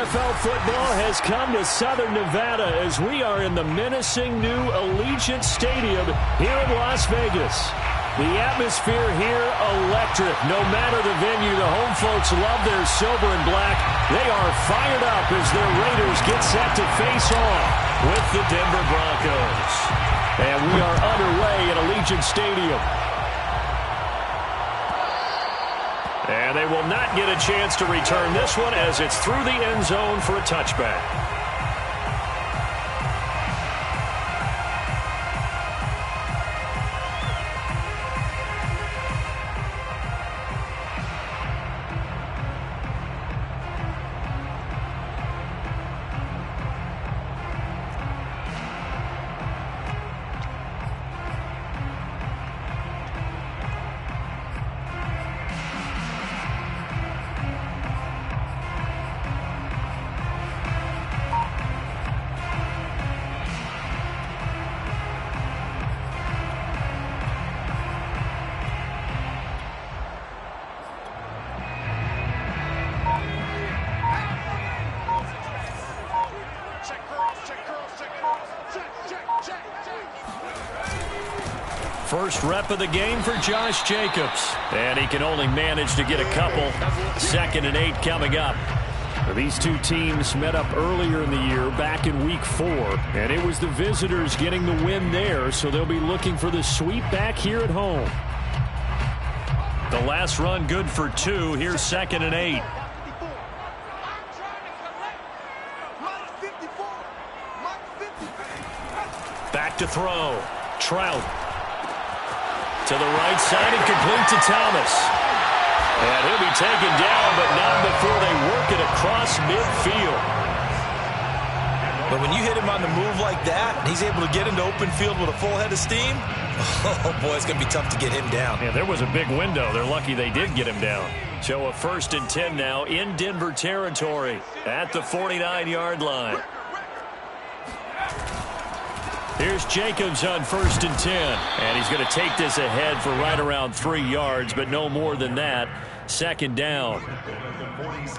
TFFL football has come to Southern Nevada as we are in the menacing new Allegiant Stadium here in Las Vegas. The atmosphere here electric. No matter the venue, the home folks love their silver and black. They are fired up as their Raiders get set to face off with the Denver Broncos. And we are underway at Allegiant Stadium. And they will not get a chance to return this one as it's through the end zone for a touchback. First rep of the game for Josh Jacobs. And he can only manage to get a couple. 2nd and 8 coming up. These two teams met up earlier in the year back in week 4. And it was the visitors getting the win there, so they'll be looking for the sweep back here at home. The last run good for 2. Here's 2nd and 8. Back to throw. Trout. To the right side and complete to Thomas. And he'll be taken down, but not before they work it across midfield. But when you hit him on the move like that, and he's able to get into open field with a full head of steam, oh boy, it's going to be tough to get him down. Yeah, there was a big window. They're lucky they did get him down. So a 1st and 10 now in Denver territory at the 49-yard line. Here's Jacobs on 1st and 10. And he's going to take this ahead for right around 3 yards, but no more than that. 2nd down.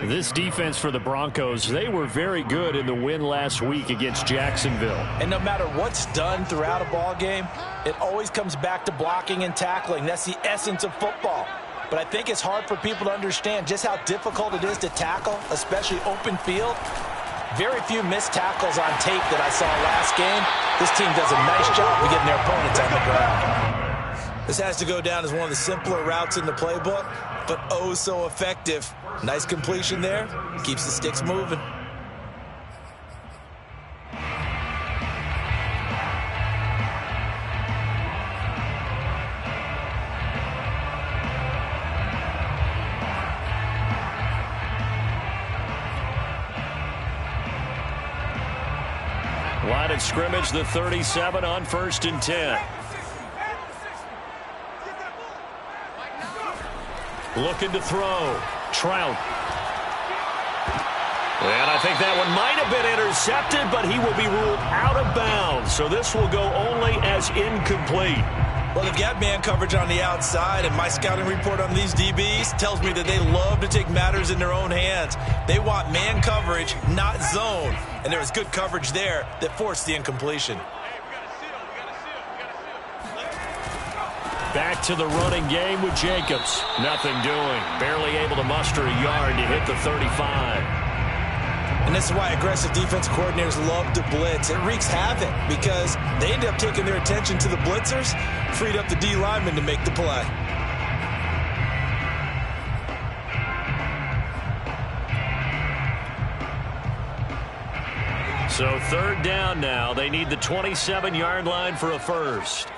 This defense for the Broncos, they were very good in the win last week against Jacksonville. And no matter what's done throughout a ball game, it always comes back to blocking and tackling. That's the essence of football. But I think it's hard for people to understand just how difficult it is to tackle, especially open field. Very few missed tackles on tape that I saw last game. This team does a nice job of getting their opponents on the ground. This has to go down as one of the simpler routes in the playbook, but oh so effective. Nice completion there. Keeps the sticks moving. Line of scrimmage, the 37 on 1st and 10. Looking to throw. Trout. And I think that one might have been intercepted, but he will be ruled out of bounds. So this will go only as incomplete. Well, they've got man coverage on the outside, and my scouting report on these DBs tells me that they love to take matters in their own hands. They want man coverage, not zone. And there was good coverage there that forced the incompletion. Back to the running game with Jacobs. Nothing doing. Barely able to muster a yard to hit the 35. And this is why aggressive defensive coordinators love to blitz. It wreaks havoc because they end up taking their attention to the blitzers, freed up the D lineman to make the play. So 3rd down now. They need the 27-yard line for a first.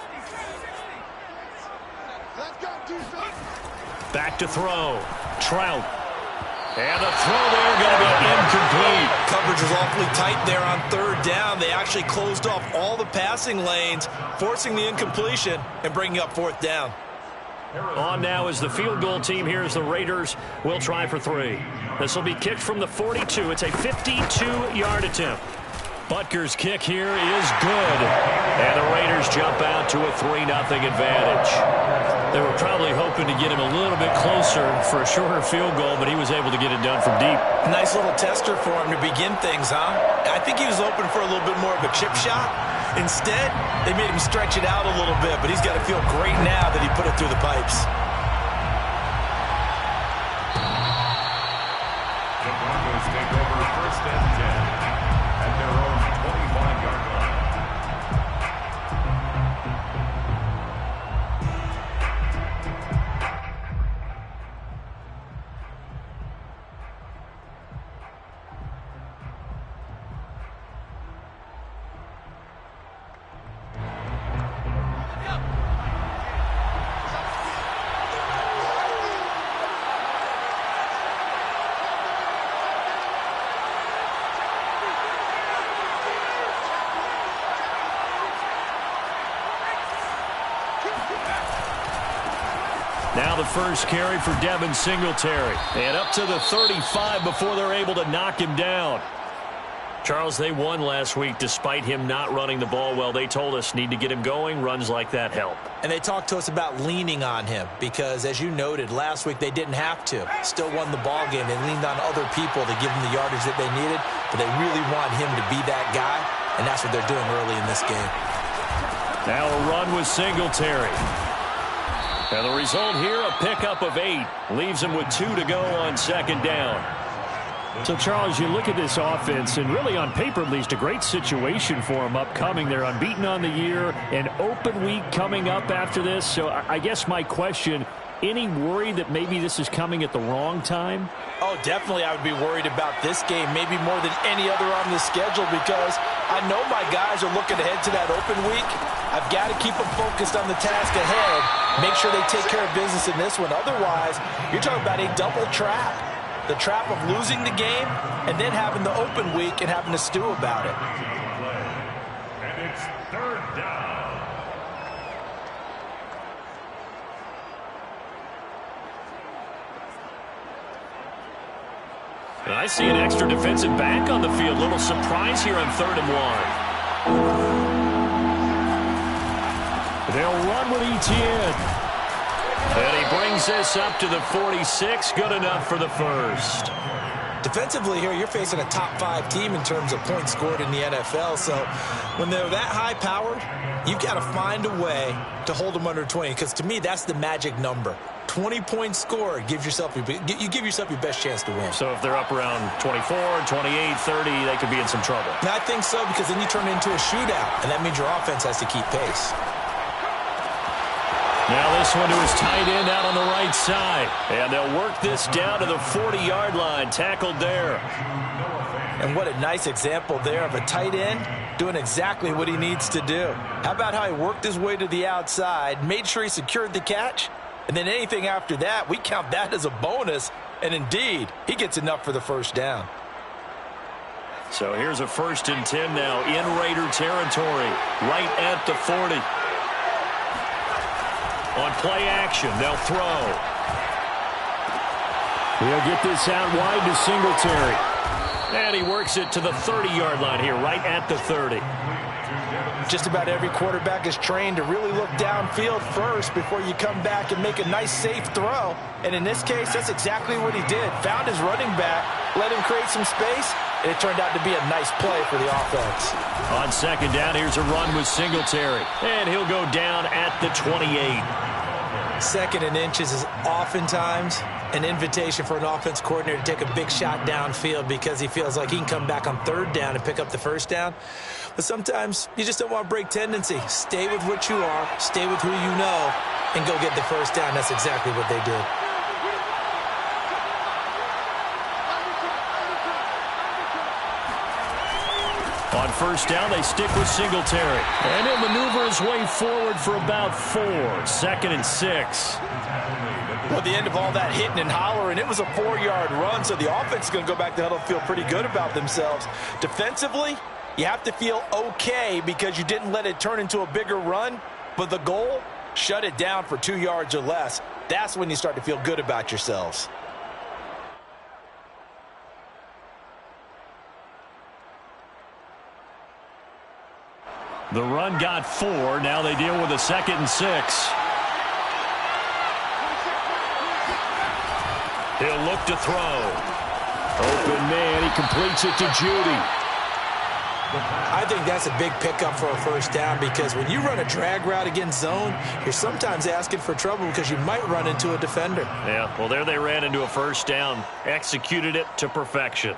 Back to throw. Trout. And the throw there going to be incomplete. Coverage was awfully tight there on 3rd down. They actually closed off all the passing lanes, forcing the incompletion and bringing up 4th down. On now is the field goal team. Here's the Raiders. Will try for 3. This will be kicked from the 42. It's a 52-yard attempt. Butker's kick here is good. And the Raiders jump out to a 3-0 advantage. They were probably hoping to get him a little bit closer for a shorter field goal, but he was able to get it done from deep. Nice little tester for him to begin things, huh? I think he was open for a little bit more of a chip shot. Instead, they made him stretch it out a little bit, but he's got to feel great now that he put it through the pipes. The Broncos take over first and 10 at their own 25-yard line. Now the first carry for Devin Singletary. And up to the 35 before they're able to knock him down. Charles, they won last week despite him not running the ball well. They told us need to get him going. Runs like that help. And they talked to us about leaning on him because, as you noted, last week they didn't have to. Still won the ball game. They leaned on other people to give them the yardage that they needed, but they really want him to be that guy, and that's what they're doing early in this game. Now a run with Singletary. And the result here, a pickup of 8. Leaves him with 2 to go on second down. So, Charles, you look at this offense, and really on paper at least, a great situation for them upcoming. They're unbeaten on the year, an open week coming up after this. So I guess my question, any worry that maybe this is coming at the wrong time? Oh, definitely I would be worried about this game, maybe more than any other on the schedule, because I know my guys are looking ahead to that open week. I've got to keep them focused on the task ahead, make sure they take care of business in this one. Otherwise, you're talking about a double trap. The trap of losing the game and then having the open week and having to stew about it. And it's third down. And I see an extra defensive back on the field. Little surprise here on 3rd and 1. They'll run with Etienne. And he brings this up to the 46. Good enough for the first. Defensively here, you're facing a top 5 team in terms of points scored in the NFL. So when they're that high-powered, you've got to find a way to hold them under 20. Because to me, that's the magic number. 20 points scored gives yourself you give yourself your best chance to win. So if they're up around 24, 28, 30, they could be in some trouble. And I think so, because then you turn it into a shootout, and that means your offense has to keep pace. Now this one to his tight end out on the right side. And they'll work this down to the 40-yard line. Tackled there. And what a nice example there of a tight end doing exactly what he needs to do. How about how he worked his way to the outside, made sure he secured the catch, and then anything after that, we count that as a bonus. And indeed, he gets enough for the first down. So here's a 1st and 10 now in Raider territory, right at the 40. On play action, they'll throw. He'll get this out wide to Singletary. And he works it to the 30-yard line here, right at the 30. Just about every quarterback is trained to really look downfield first before you come back and make a nice, safe throw. And in this case, that's exactly what he did. Found his running back, let him create some space, and it turned out to be a nice play for the offense. On second down, here's a run with Singletary. And he'll go down at the 28. 2nd and inches is oftentimes an invitation for an offense coordinator to take a big shot downfield because he feels like he can come back on 3rd down and pick up the first down. But sometimes you just don't want to break tendency. Stay with what you are, stay with who you know, and go get the first down. That's exactly what they did. On first down, they stick with Singletary. And he'll maneuver his way forward for about 4. 2nd and 6. Well, at the end of all that hitting and hollering, it was a 4-yard run, so the offense is going to go back to huddle and feel pretty good about themselves. Defensively, you have to feel okay because you didn't let it turn into a bigger run, but the goal, shut it down for 2 yards or less. That's when you start to feel good about yourselves. The run got 4. Now they deal with a 2nd and 6. He'll look to throw. Open man, he completes it to Judy. I think that's a big pickup for a first down because when you run a drag route against zone, you're sometimes asking for trouble because you might run into a defender. Yeah, well, there they ran into a first down. Executed it to perfection.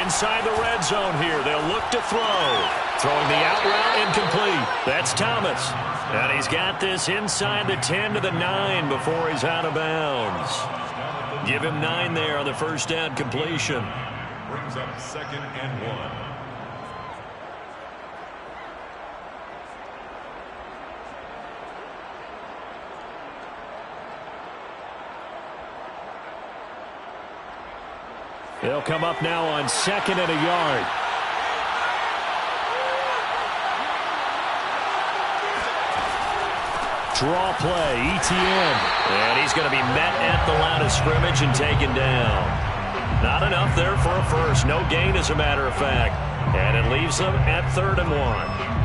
Inside the red zone here. They'll look to throw. Throwing the out route incomplete. That's Thomas. And he's got this inside the 10 to the 9 before he's out of bounds. Give him 9 there on the first down completion. Brings up 2nd and 1. They'll come up now on 2nd and a yard. Draw play, ETN. And he's going to be met at the line of scrimmage and taken down. Not enough there for a first. No gain, as a matter of fact. And it leaves them at 3rd and 1.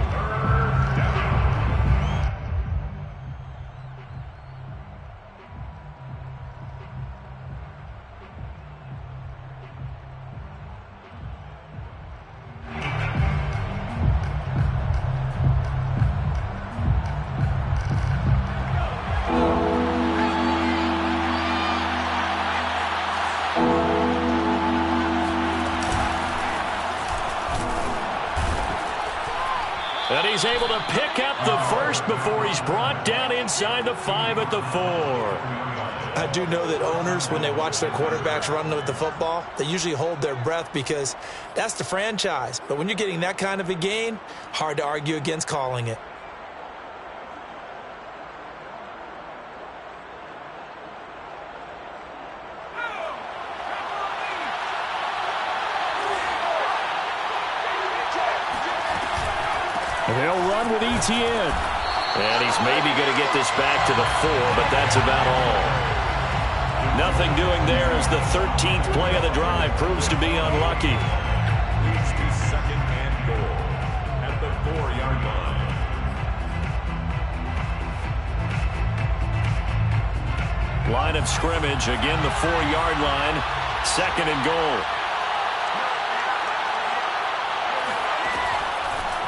And he's able to pick up the first before he's brought down inside the 5 at the 4. I do know that owners, when they watch their quarterbacks run with the football, they usually hold their breath because that's the franchise. But when you're getting that kind of a gain, hard to argue against calling it. They'll run with ETN. And he's maybe going to get this back to the 4, but that's about all. Nothing doing there as the 13th play of the drive proves to be unlucky. Leads to 2nd and goal at the 4-yard line. Line of scrimmage, again the 4-yard line, 2nd and goal.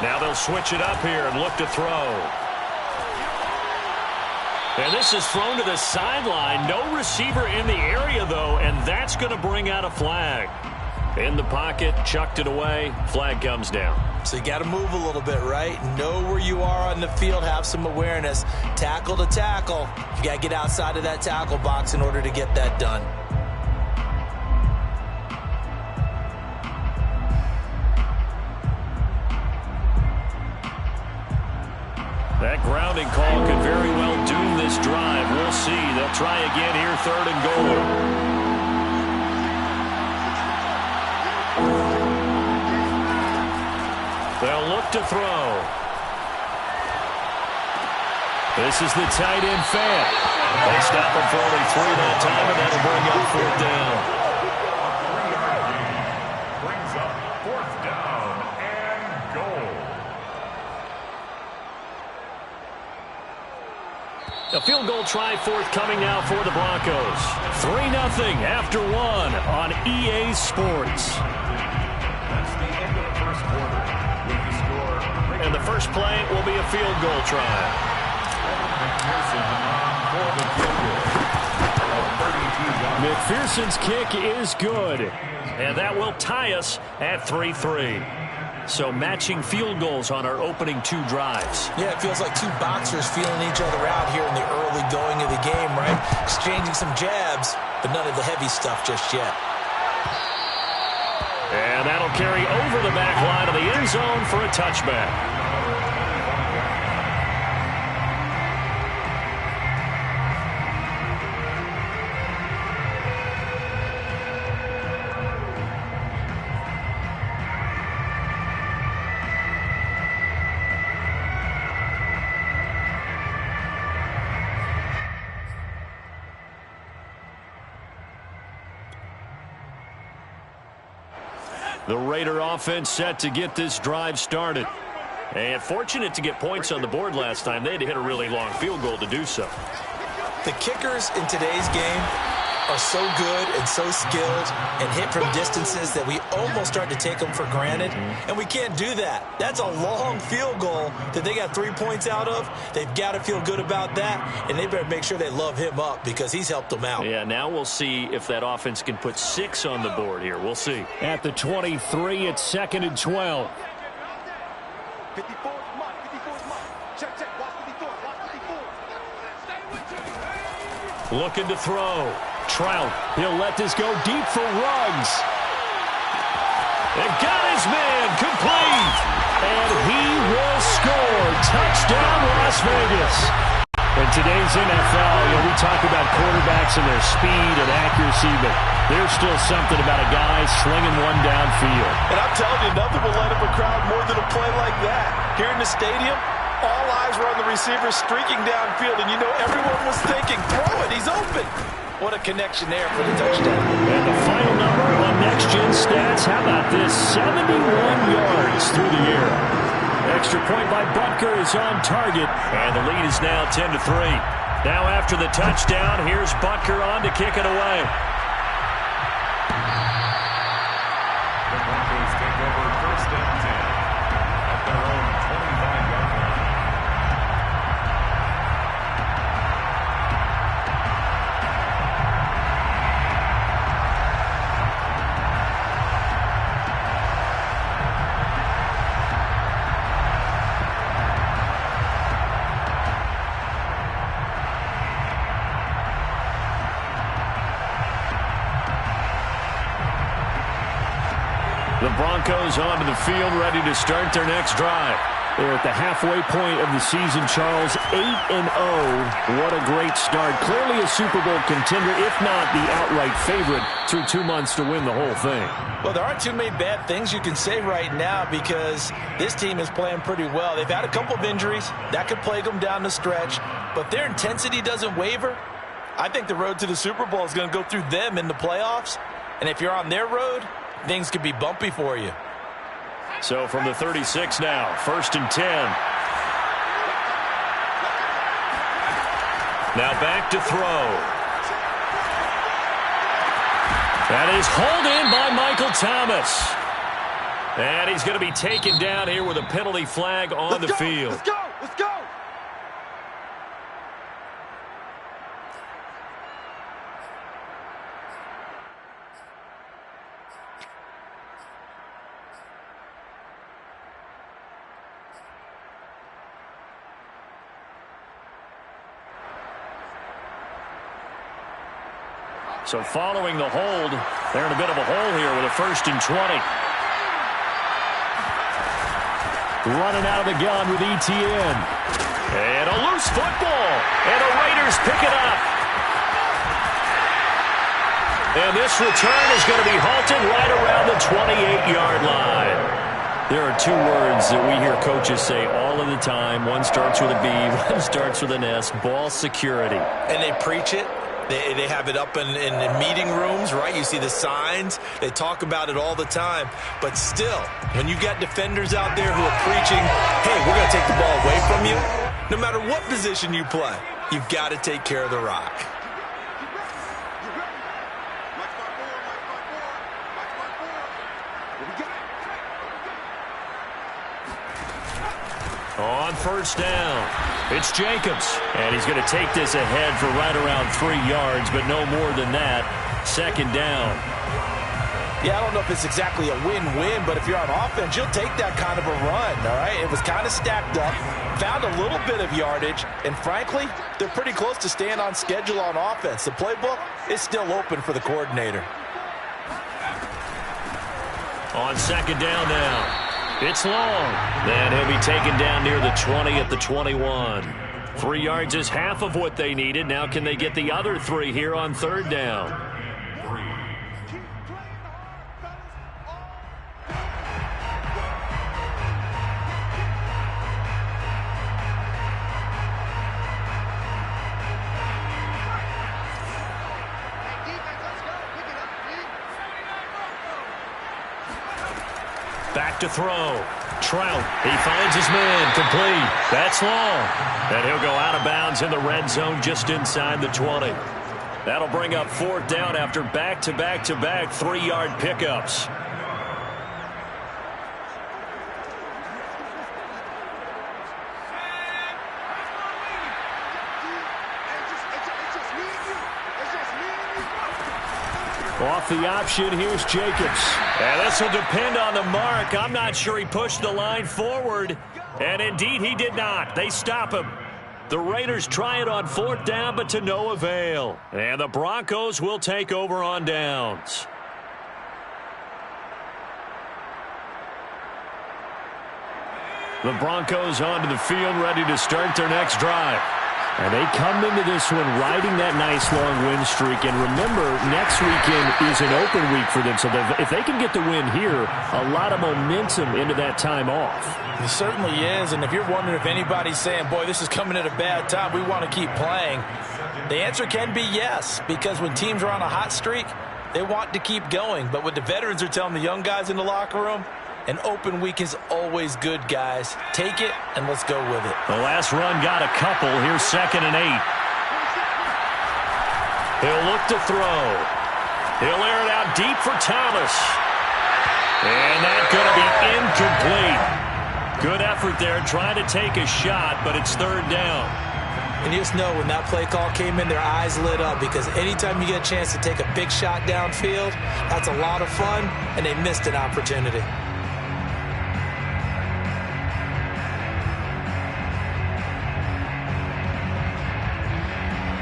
Now they'll switch it up here and look to throw. And this is thrown to the sideline. No receiver in the area, though, and that's going to bring out a flag. In the pocket, chucked it away, flag comes down. So you got to move a little bit, right? Know where you are on the field, have some awareness. Tackle to tackle. You got to get outside of that tackle box in order to get that done. That grounding call could very well doom this drive. We'll see. They'll try again here, 3rd and goal. They'll look to throw. This is the tight end fan. They stop him for only 3 that time, and that'll bring up 4th down. Brings up 4th down and goal. A field goal try forthcoming now for the Broncos. 3-0 after 1 on EA Sports. That's the end of the first quarter. With the score. And the first play will be a field goal try. McPherson's kick is good. And that will tie us at 3-3. So matching field goals on our opening 2 drives. Yeah, it feels like 2 boxers feeling each other out here in the early going of the game, right? Exchanging some jabs, but none of the heavy stuff just yet. And that'll carry over the back line of the end zone for a touchback. The Raider offense set to get this drive started. And fortunate to get points on the board last time. They had to hit a really long field goal to do so. The kickers in today's game are so good and so skilled and hit from distances that we almost start to take them for granted, and we can't do that. That's a long field goal that they got 3 points out of. They've got to feel good about that, and they better make sure they love him up because he's helped them out. Yeah, now we'll see if that offense can put 6 on the board here. We'll see. At the 23, it's 2nd and 12. 54 mark, 54 mark. Check, watch 54, watch 54. Looking to throw. Trout, he'll let this go deep for Ruggs. And got his man complete. And he will score. Touchdown, Las Vegas. In today's NFL, we talk about quarterbacks and their speed and accuracy, but there's still something about a guy slinging one downfield. And I'm telling you, nothing will light up a crowd more than a play like that. Here in the stadium, all eyes were on the receiver streaking downfield, and everyone was thinking, throw it, he's open. What a connection there for the touchdown. And the final number on Next Gen Stats, how about this? 71 yards through the air. Extra point by Butker is on target, and the lead is now 10-3. Now after the touchdown, here's Butker on to kick it away. The Broncos take over 1st and 10 at their own 25-yard line. The Broncos onto the field, ready to start their next drive. They're at the halfway point of the season, Charles, 8-0. What a great start. Clearly a Super Bowl contender, if not the outright favorite, through 2 months to win the whole thing. Well, there aren't too many bad things you can say right now because this team is playing pretty well. They've had a couple of injuries. That could plague them down the stretch, but their intensity doesn't waver. I think the road to the Super Bowl is going to go through them in the playoffs, and if you're on their road, things could be bumpy for you. So from the 36 now, 1st and 10. Now back to throw. That is hauled in by Michael Thomas. And he's going to be taken down here with a penalty flag on the field. Let's go, let's go. So following the hold, they're in a bit of a hole here with a 1st and 20. Running out of the gun with ETN. And a loose football. And the Raiders pick it up. And this return is going to be halted right around the 28-yard line. There are 2 words that we hear coaches say all of the time. One starts with a B, one starts with an S. Ball security. And they preach it. They have it up in meeting rooms, right? You see the signs. They talk about it all the time. But still, when you've got defenders out there who are preaching, hey, we're going to take the ball away from you, no matter what position you play, you've got to take care of the rock. On 1st down, it's Jacobs. And he's going to take this ahead for right around 3 yards, but no more than that. 2nd down. Yeah, I don't know if it's exactly a win-win, but if you're on offense, you'll take that kind of a run, all right? It was kind of stacked up, found a little bit of yardage, and frankly, they're pretty close to staying on schedule on offense. The playbook is still open for the coordinator. On 2nd down now. It's long. Then he'll be taken down near the 20 at the 21. 3 yards is half of what they needed. Now can they get the other 3 here on 3rd down? Back to throw. Trout, he finds his man, complete. That's long. And he'll go out of bounds in the red zone just inside the 20. That'll bring up 4th down after back-to-back-to-back 3-yard pickups. Off the option, here's Jacobs. And this will depend on the mark. I'm not sure he pushed the line forward. And indeed, he did not. They stop him. The Raiders try it on 4th down, but to no avail. And the Broncos will take over on downs. The Broncos onto the field, ready to start their next drive. And they come into this one riding that nice long win streak. And remember, next weekend is an open week for them. So if they can get the win here, a lot of momentum into that time off. It certainly is. And if you're wondering if anybody's saying, boy, this is coming at a bad time, we want to keep playing, the answer can be yes. Because when teams are on a hot streak, they want to keep going. But what the veterans are telling the young guys in the locker room, an open week is always good, guys. Take it, and let's go with it. The last run got a couple. Here's 2nd and 8. He'll look to throw. He'll air it out deep for Thomas. And that's going to be incomplete. Good effort there trying to take a shot, but it's 3rd down. And you just know when that play call came in, their eyes lit up, because anytime you get a chance to take a big shot downfield, that's a lot of fun, and they missed an opportunity.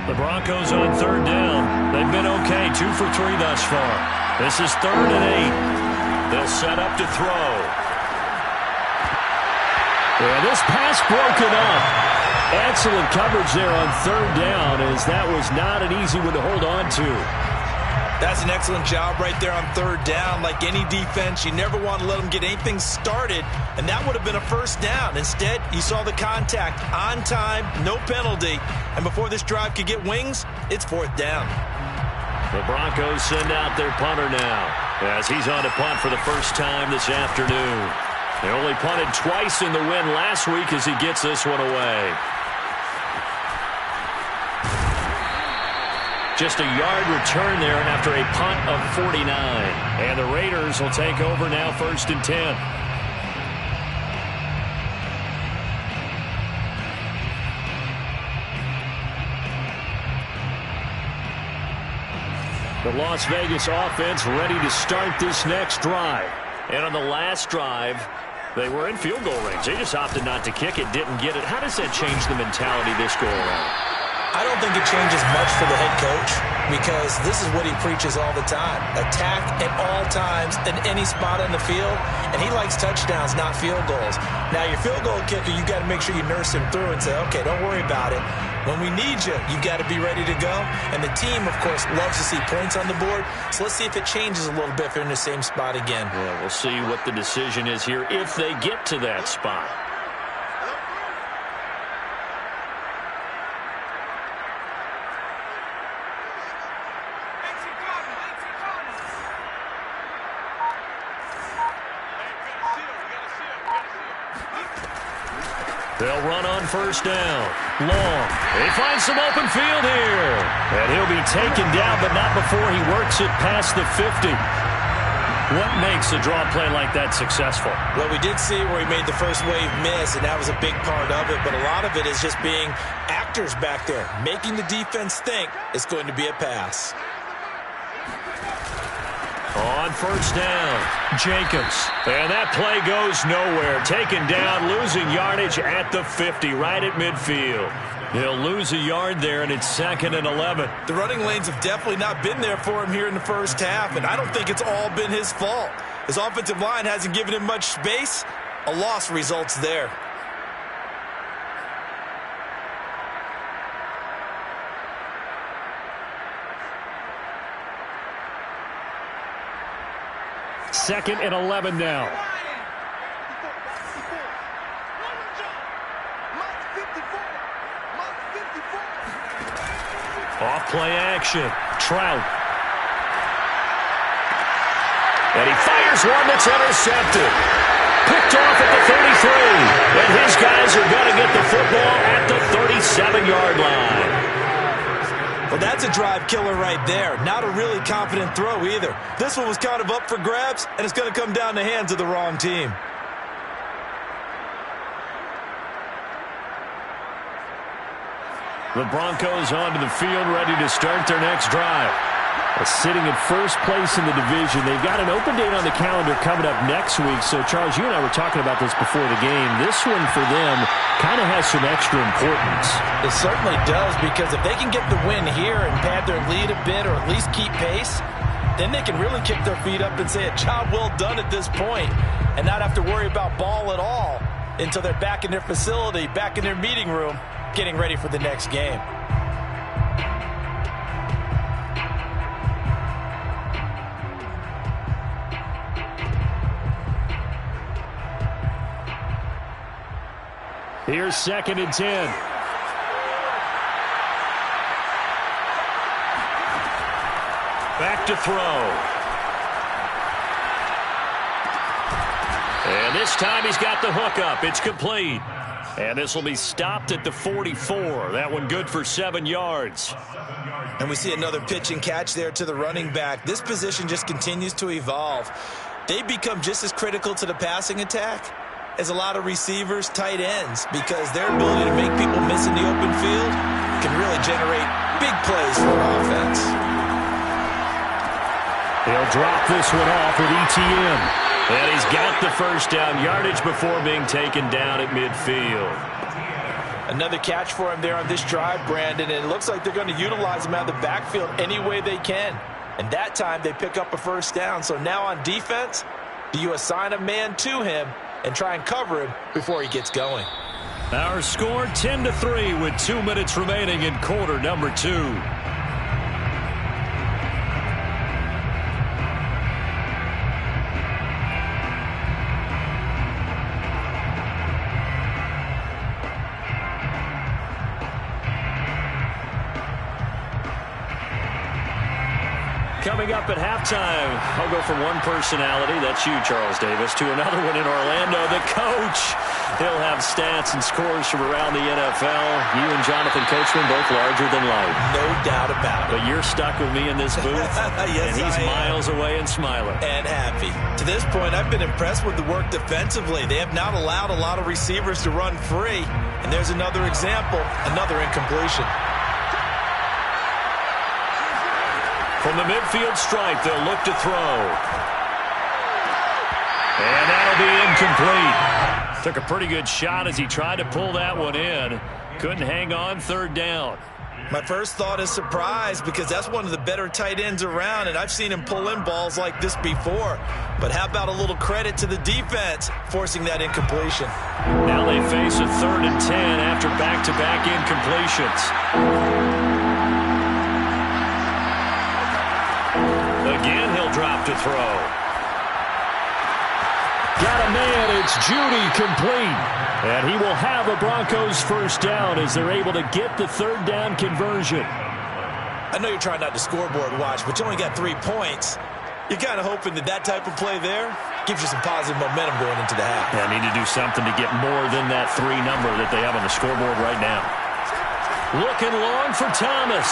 The Broncos on 3rd down. They've been okay, 2 for 3 thus far. This is 3rd and 8. They'll set up to throw. And this pass broken up. Excellent coverage there on 3rd down, as that was not an easy one to hold on to. That's an excellent job right there on 3rd down. Like any defense, you never want to let them get anything started, and that would have been a 1st down. Instead, you saw the contact on time, no penalty, and before this drive could get wings, it's 4th down. The Broncos send out their punter now, as he's on to punt for the first time this afternoon. They only punted twice in the win last week as he gets this one away. Just a yard return there after a punt of 49. And the Raiders will take over now, 1st and 10. The Las Vegas offense ready to start this next drive. And on the last drive, they were in field goal range. They just opted not to kick it, didn't get it. How does that change the mentality this go around? I don't think it changes much for the head coach, because this is what he preaches all the time. Attack at all times in any spot on the field, and he likes touchdowns, not field goals. Now, your field goal kicker, you got to make sure you nurse him through and say, okay, don't worry about it. When we need you, you got to be ready to go. And the team, of course, loves to see points on the board, so let's see if it changes a little bit if they're in the same spot again. Yeah, we'll see what the decision is here if they get to that spot. They'll run on 1st down. Long. They find some open field here. And he'll be taken down, but not before he works it past the 50. What makes a draw play like that successful? Well, we did see where he made the first wave miss, and that was a big part of it. But a lot of it is just being actors back there, making the defense think it's going to be a pass. On 1st down, Jacobs. And that play goes nowhere. Taken down, losing yardage at the 50, right at midfield. He'll lose a yard there, and it's 2nd and 11. The running lanes have definitely not been there for him here in the first half, and I don't think it's all been his fault. His offensive line hasn't given him much space. A loss results there. Second and 11 now. Off play action. Trout. And he fires one that's intercepted. Picked off at the 33. And his guys are going to get the football at the 37-yard line. Well, that's a drive killer right there. Not a really confident throw either. This one was kind of up for grabs, and it's going to come down the hands of the wrong team. The Broncos onto the field, ready to start their next drive. Sitting in first place in the division. They've got an open date on the calendar coming up next week. So, Charles, you and I were talking about this before the game. This one for them kind of has some extra importance. It certainly does, because if they can get the win here and pad their lead a bit, or at least keep pace, then they can really kick their feet up and say a job well done at this point and not have to worry about ball at all until they're back in their facility, back in their meeting room, getting ready for the next game. Here's 2nd and 10. Back to throw. And this time he's got the hook up. It's complete. And this will be stopped at the 44. That one good for 7 yards. And we see another pitch and catch there to the running back. This position just continues to evolve. They become just as critical to the passing attack as a lot of receivers, tight ends, because their ability to make people miss in the open field can really generate big plays for an offense. He'll drop this one off with ETN. And he's got the first down yardage before being taken down at midfield. Another catch for him there on this drive, Brandon, and it looks like they're going to utilize him out of the backfield any way they can. And that time they pick up a first down. So now on defense, do you assign a man to him and try and cover him before he gets going? Our score 10-3 with 2 minutes remaining in quarter number 2. Coming up at halftime, I'll go from one personality, that's you, Charles Davis, to another one in Orlando, the coach. He'll have stats and scores from around the NFL. You and Jonathan Coachman, both larger than life. No doubt about it. But you're stuck with me in this booth, yes, and he's miles away and smiling. And happy. To this point, I've been impressed with the work defensively. They have not allowed a lot of receivers to run free. And there's another example, another incompletion. From the midfield stripe, they'll look to throw. And that'll be incomplete. Took a pretty good shot as he tried to pull that one in. Couldn't hang on, 3rd down. My first thought is surprise, because that's one of the better tight ends around, and I've seen him pull in balls like this before. But how about a little credit to the defense forcing that incompletion? Now they face a 3rd and 10 after back-to-back incompletions. Again, he'll drop to throw. Got a man, it's Judy, complete. And he will have a Broncos first down as they're able to get the 3rd down conversion. I know you're trying not to scoreboard watch, but you only got 3 points. You're kind of hoping that that type of play there gives you some positive momentum going into the half. Yeah, need to do something to get more than that 3 number that they have on the scoreboard right now. Looking long for Thomas.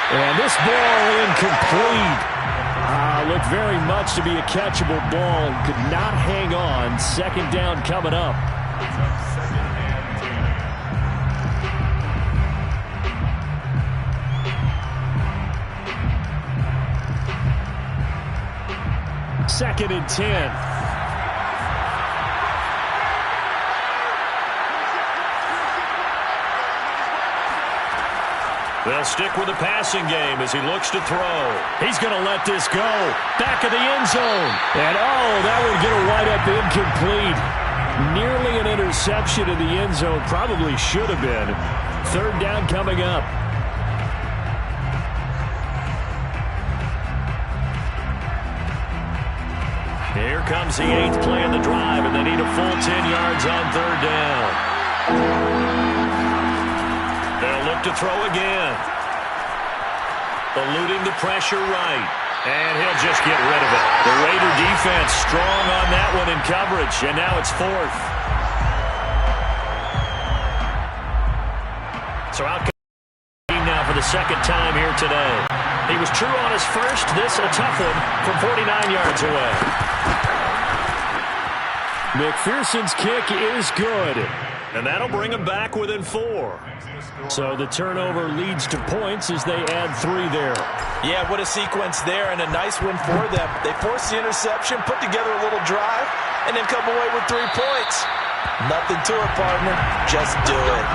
And this ball incomplete. Looked very much to be a catchable ball. Could not hang on. 2nd down coming up. Second and 10. They'll stick with the passing game as he looks to throw. He's going to let this go. Back of the end zone. And, that would get a wide up incomplete. Nearly an interception in the end zone. Probably should have been. 3rd down coming up. Here comes the 8th play of the drive, and they need a full 10 yards on 3rd down. They'll look to throw again. Eluding the pressure right. And he'll just get rid of it. The Raider defense strong on that one in coverage, and now it's 4th. So out now for the second time here today. He was true on his first. This a tough one from 49 yards away. McPherson's kick is good. And that'll bring him back within 4. So the turnover leads to points as they add 3 there. Yeah, what a sequence there, and a nice win for them. They forced the interception, put together a little drive, and then come away with 3 points. Nothing to it, partner. Just do it.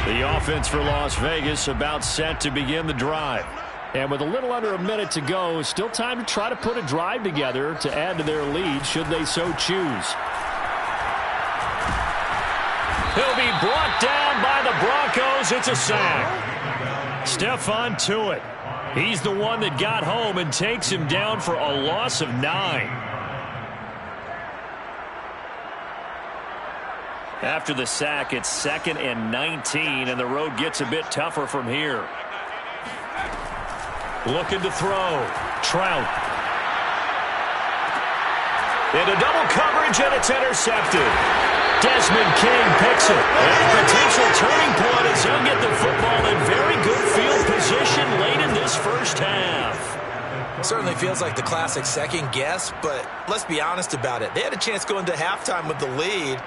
The offense for Las Vegas about set to begin the drive. And with a little under a minute to go, still time to try to put a drive together to add to their lead should they so choose. He'll be brought down by the Broncos. It's a sack. Stephon Tuitt. He's the one that got home and takes him down for a loss of 9. After the sack, it's 2nd and 19, and the road gets a bit tougher from here. Looking to throw. Trout. Into double coverage, and it's intercepted. Desmond King picks it. And a potential turning point as he'll get the football in very good field position late in this first half. Certainly feels like the classic second guess, but let's be honest about it. They had a chance going into halftime with the lead.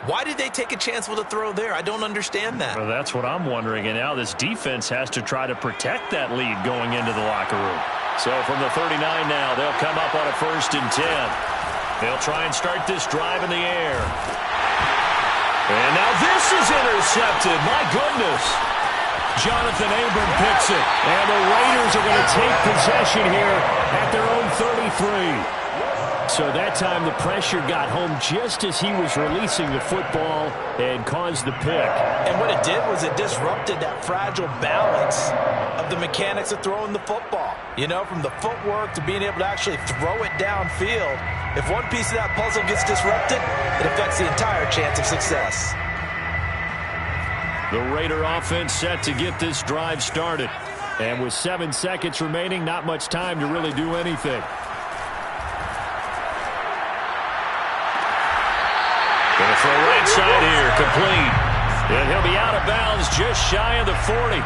Why did they take a chance with a throw there? I don't understand that. Well, that's what I'm wondering. And now this defense has to try to protect that lead going into the locker room. So from the 39 now, they'll come up on a 1st and 10. They'll try and start this drive in the air. And now this is intercepted. My goodness. Jonathan Abram picks it. And the Raiders are going to take possession here at their own 33. So that time the pressure got home just as he was releasing the football and caused the pick. And what it did was it disrupted that fragile balance of the mechanics of throwing the football. You know, from the footwork to being able to actually throw it downfield. If one piece of that puzzle gets disrupted, it affects the entire chance of success. The Raider offense set to get this drive started. And with 7 seconds remaining, not much time to really do anything. Going to throw right side here, complete. And he'll be out of bounds just shy of the 40.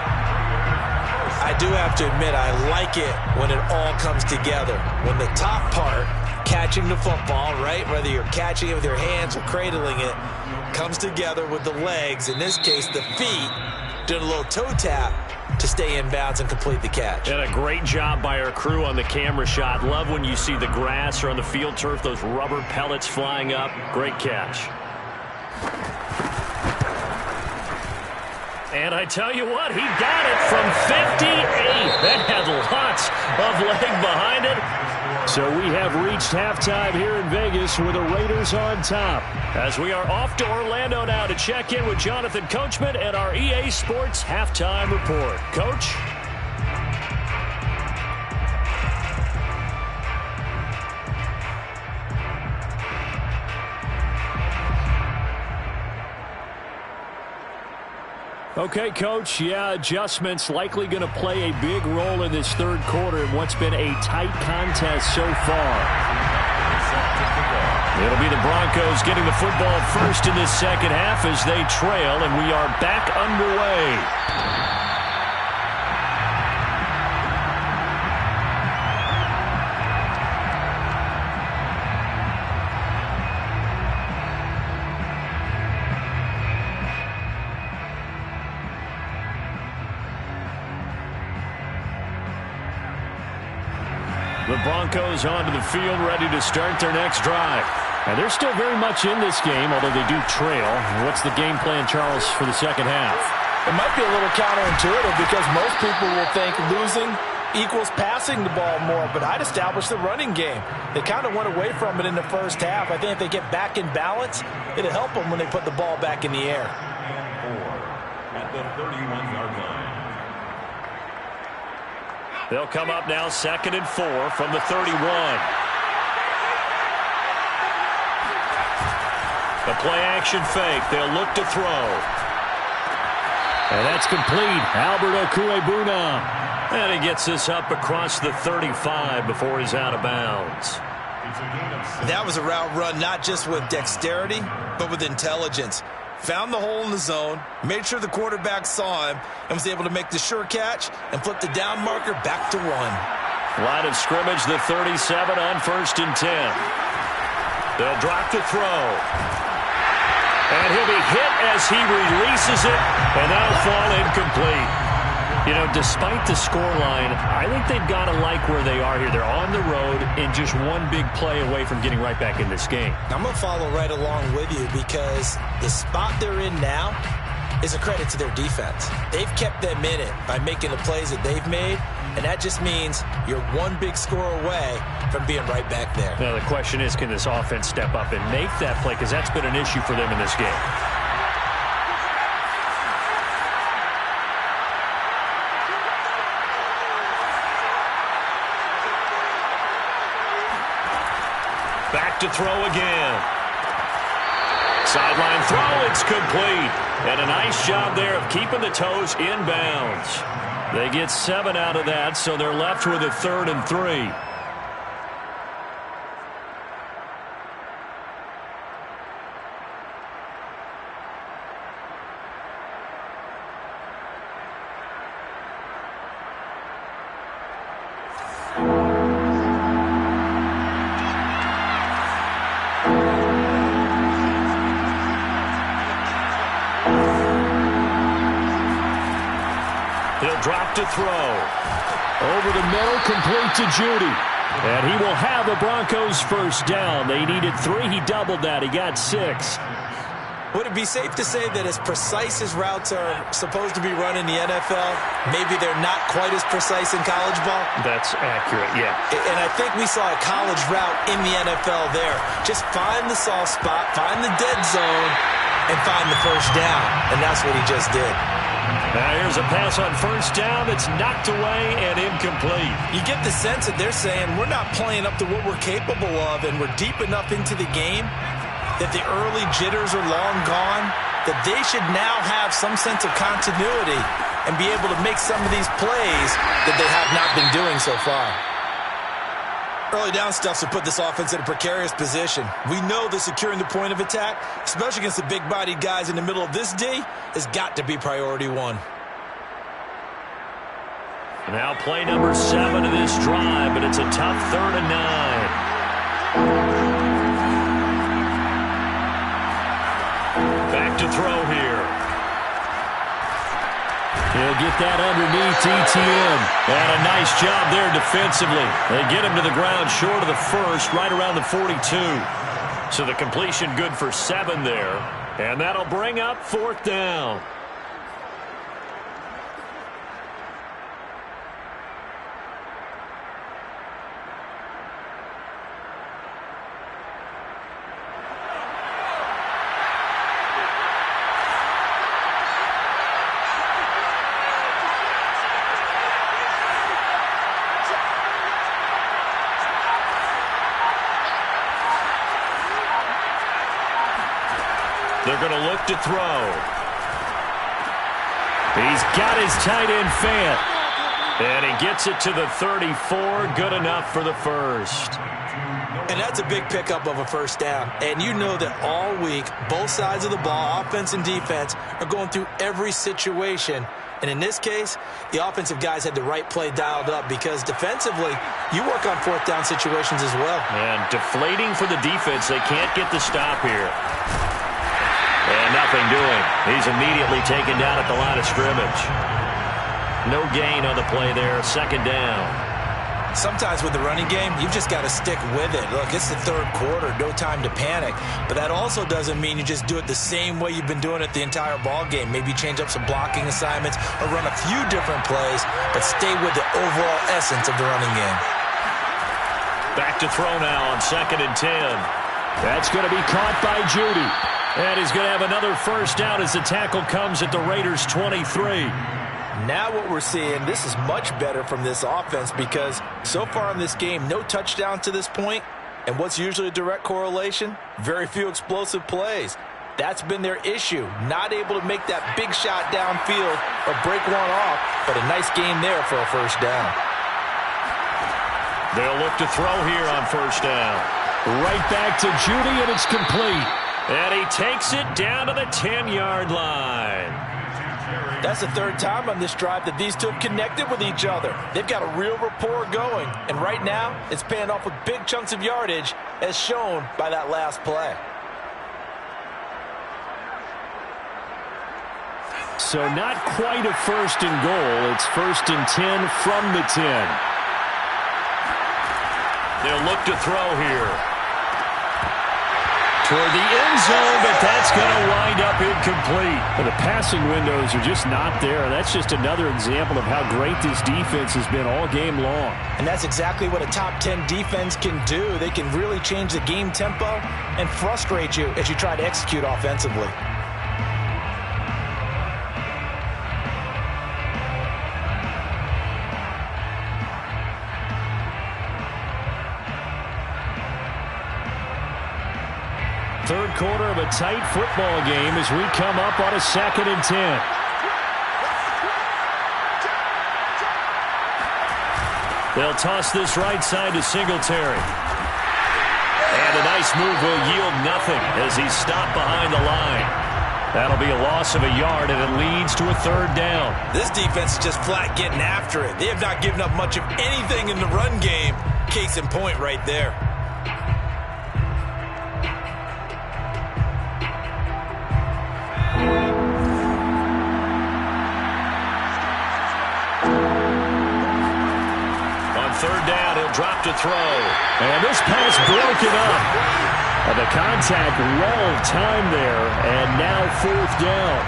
I do have to admit, I like it when it all comes together. When the top part, catching the football, right, whether you're catching it with your hands or cradling it, comes together with the legs, in this case the feet, doing a little toe tap to stay in bounds and complete the catch. And a great job by our crew on the camera shot. Love when you see the grass or on the field turf, those rubber pellets flying up. Great catch. And I tell you what, he got it from 58. That had lots of leg behind it. So we have reached halftime here in Vegas with the Raiders on top. As we are off to Orlando now to check in with Jonathan Coachman and our EA Sports Halftime Report. Coach? Okay, Coach, yeah, adjustments likely going to play a big role in this third quarter in what's been a tight contest so far. It'll be the Broncos getting the football first in this second half as they trail, and we are back underway. The Broncos onto the field, ready to start their next drive. And they're still very much in this game, although they do trail. What's the game plan, Charles, for the second half? It might be a little counterintuitive because most people will think losing equals passing the ball more, but I'd establish the running game. They kind of went away from it in the first half. I think if they get back in balance, it'll help them when they put the ball back in the air. At the 31-yard line. They'll come up now 2nd and 4 from the 31. The play-action fake. They'll look to throw. And that's complete. Albert Okwuegbunam. And he gets this up across the 35 before he's out of bounds. That was a route run not just with dexterity, but with intelligence. Found the hole in the zone, made sure the quarterback saw him, and was able to make the sure catch and flip the down marker back to 1. Line of scrimmage, the 37 on 1st and 10. They'll drop the throw. And he'll be hit as he releases it, and that'll fall incomplete. You know, despite the scoreline, I think they've got to like where they are here. They're on the road and just one big play away from getting right back in this game. I'm going to follow right along with you because the spot they're in now is a credit to their defense. They've kept them in it by making the plays that they've made, and that just means you're one big score away from being right back there. Now, the question is, can this offense step up and make that play? Because that's been an issue for them in this game. Back to throw again. Sideline throw, it's complete. And a nice job there of keeping the toes in bounds. They get 7 out of that, so they're left with a 3rd and 3. He'll drop to throw. Over the middle, complete to Judy. And he will have the Broncos first down. They needed 3. He doubled that. He got 6. Would it be safe to say that as precise as routes are supposed to be run in the NFL, maybe they're not quite as precise in college ball? That's accurate, yeah. And I think we saw a college route in the NFL there. Just find the soft spot, find the dead zone, and find the first down. And that's what he just did. Now here's a pass on first down. It's knocked away and incomplete. You get the sense that they're saying we're not playing up to what we're capable of, and we're deep enough into the game that the early jitters are long gone, that they should now have some sense of continuity and be able to make some of these plays that they have not been doing so far. Early down stuff to put this offense in a precarious position. We know that securing the point of attack, especially against the big-bodied guys in the middle of this D, has got to be priority 1. Now play number 7 of this drive, but it's a tough 3rd and 9. Back to throw here. He'll get that underneath ETN. And a nice job there defensively. They get him to the ground short of the first, right around the 42. So the completion good for 7 there. And that'll bring up 4th down. They're going to look to throw. He's got his tight end Fant. And he gets it to the 34. Good enough for the first. And that's a big pickup of a first down. And you know that all week, both sides of the ball, offense and defense, are going through every situation. And in this case, the offensive guys had the right play dialed up because defensively, you work on 4th down situations as well. And deflating for the defense. They can't get the stop here. And nothing doing. He's immediately taken down at the line of scrimmage. No gain on the play there. 2nd down. Sometimes with the running game, you've just got to stick with it. Look, it's the 3rd quarter. No time to panic. But that also doesn't mean you just do it the same way you've been doing it the entire ball game. Maybe change up some blocking assignments or run a few different plays, but stay with the overall essence of the running game. Back to throw now on 2nd and 10. That's going to be caught by Judy. And he's going to have another first down as the tackle comes at the Raiders' 23. Now what we're seeing, this is much better from this offense because so far in this game, no touchdown to this point. And what's usually a direct correlation? Very few explosive plays. That's been their issue. Not able to make that big shot downfield or break one off, but a nice game there for a first down. They'll look to throw here on first down. Right back to Judy, and it's complete. And he takes it down to the 10-yard line. That's the third time on this drive that these two have connected with each other. They've got a real rapport going. And right now, it's paying off with big chunks of yardage, as shown by that last play. So not quite a first and goal. It's first and 10 from the 10. They'll look to throw here. Toward the end zone, but that's going to wind up incomplete. Well, the passing windows are just not there. That's just another example of how great this defense has been all game long. And that's exactly what a top 10 defense can do. They can really change the game tempo and frustrate you as you try to execute offensively. Third quarter of a tight football game as we come up on a 2nd and 10. They'll toss this right side to Singletary. And a nice move will yield nothing as he's stopped behind the line. That'll be a loss of a yard, and it leads to a third down. This defense is just flat getting after it. They have not given up much of anything in the run game. Case in point right there. Third down, he'll drop to throw. And this pass broken up. And the contact well timed there, and now 4th down.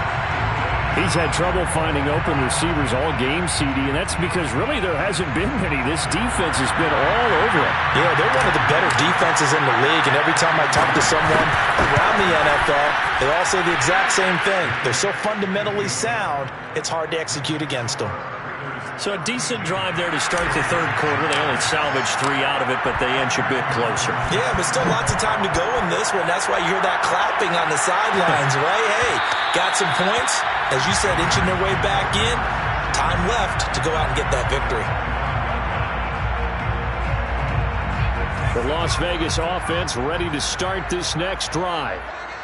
He's had trouble finding open receivers all game, CD, and that's because really there hasn't been many. This defense has been all over him. Yeah, they're one of the better defenses in the league, and every time I talk to someone around the NFL, they all say the exact same thing. They're so fundamentally sound, it's hard to execute against them. So a decent drive there to start the third quarter. They only salvaged 3 out of it, but they inch a bit closer. Yeah, but still lots of time to go in this one. That's why you hear that clapping on the sidelines, right? Hey, got some points. As you said, inching their way back in. Time left to go out and get that victory. The Las Vegas offense ready to start this next drive.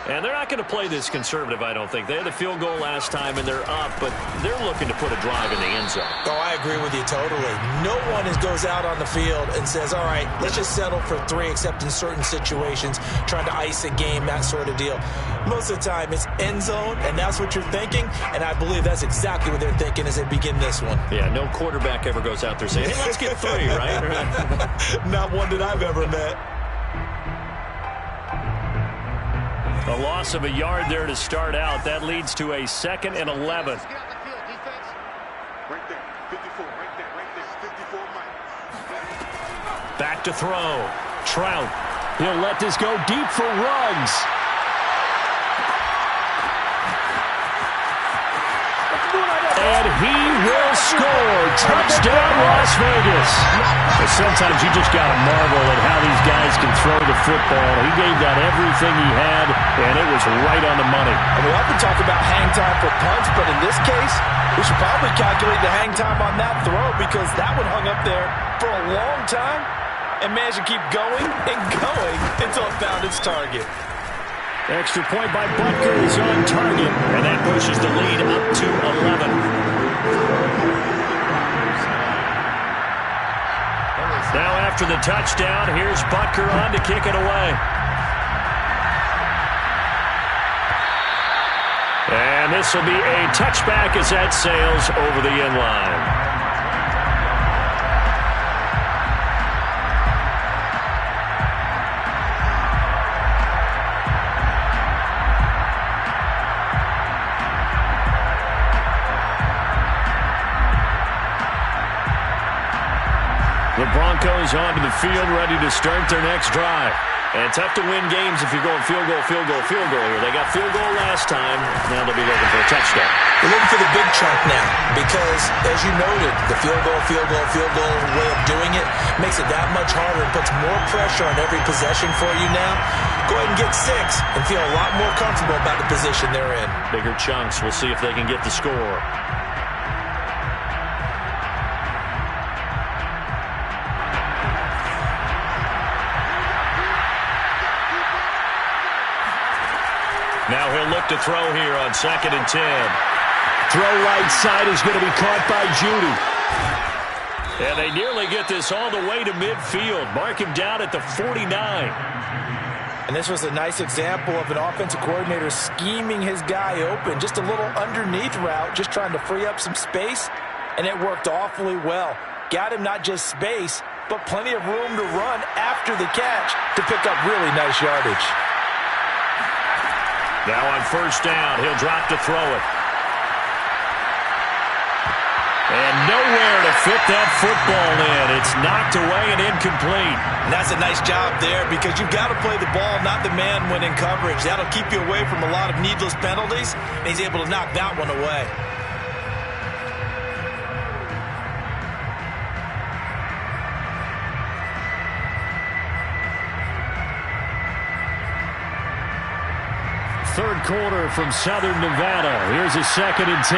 And they're not going to play this conservative, I don't think. They had the field goal last time, and they're up, but they're looking to put a drive in the end zone. Oh, I agree with you totally. No one goes out on the field and says, all right, let's just settle for 3, except in certain situations, trying to ice a game, that sort of deal. Most of the time, it's end zone, and that's what you're thinking, and I believe that's exactly what they're thinking as they begin this one. Yeah, no quarterback ever goes out there saying, hey, let's get 3, right? Not one that I've ever met. A loss of a yard there to start out. That leads to a 2nd and 11. Right there, 54, right there, 54, Mike. Back to throw. Trout. He'll let this go deep for Ruggs. And he will score. Touchdown, Las Vegas. But sometimes you just got to marvel at how these guys can throw the football. He gave that everything he had, and it was right on the money. And we often talk about hang time for punts, but in this case, we should probably calculate the hang time on that throw because that one hung up there for a long time and managed to keep going and going until it found its target. Extra point by Butker is on target, and that pushes the lead up to 11. Now after the touchdown, here's Butker on to kick it away. And this will be a touchback as that sails over the end line. The Broncos onto the field ready to start their next drive. And tough to win games if you're going field goal, field goal, field goal here. They got field goal last time. Now they'll be looking for a touchdown. They're looking for the big chunk now because, as you noted, the field goal way of doing it makes it that much harder and puts more pressure on every possession for you now. Go ahead and get 6 and feel a lot more comfortable about the position they're in. Bigger chunks. We'll see if they can get the score. Now he'll look to throw here on 2nd and 10. Throw right side is going to be caught by Judy. And they nearly get this all the way to midfield. Mark him down at the 49. And this was a nice example of an offensive coordinator scheming his guy open. Just a little underneath route, just trying to free up some space. And it worked awfully well. Got him not just space, but plenty of room to run after the catch to pick up really nice yardage. Now on 1st down, he'll drop to throw it. And nowhere to fit that football in. It's knocked away and incomplete. And that's a nice job there because you've got to play the ball, not the man when in coverage. That'll keep you away from a lot of needless penalties, and he's able to knock that one away. Third quarter from Southern Nevada. Here's a 2nd and 10.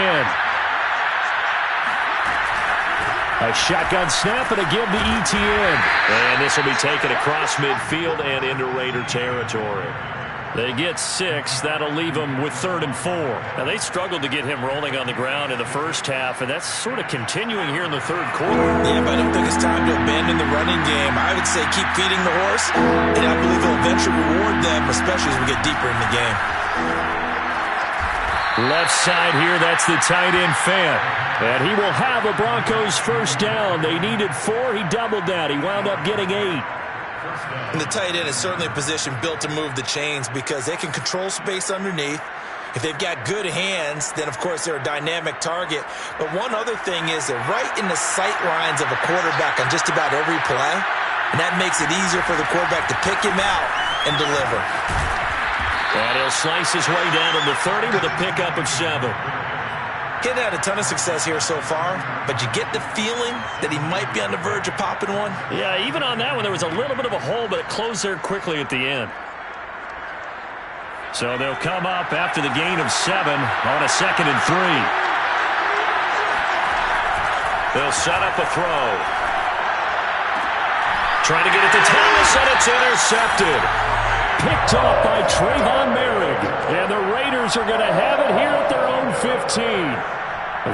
A shotgun snap and again to Etienne. And this will be taken across midfield and into Raider territory. They get 6. That'll leave them with 3rd and 4. Now, they struggled to get him rolling on the ground in the first half, and that's sort of continuing here in the third quarter. Yeah, but I don't think it's time to abandon the running game. I would say keep feeding the horse, and I believe it'll eventually reward them, especially as we get deeper in the game. Left side here, that's the tight end Fant. And he will have a Broncos 1st down. They needed 4. He doubled that. He wound up getting 8. And the tight end is certainly a position built to move the chains because they can control space underneath. If they've got good hands, then, of course, they're a dynamic target. But one other thing is they're right in the sight lines of a quarterback on just about every play. And that makes it easier for the quarterback to pick him out and deliver. And he'll slice his way down to the 30 with a pickup of 7. He's had a ton of success here so far, but you get the feeling that he might be on the verge of popping one. Yeah, even on that one, there was a little bit of a hole, but it closed there quickly at the end. So they'll come up after the gain of 7 on a 2nd and 3. They'll set up a throw. Trying to get it to Thomas, and it's intercepted. Picked off by Trayvon Merrick. And the Raiders are going to have it here at their own 15.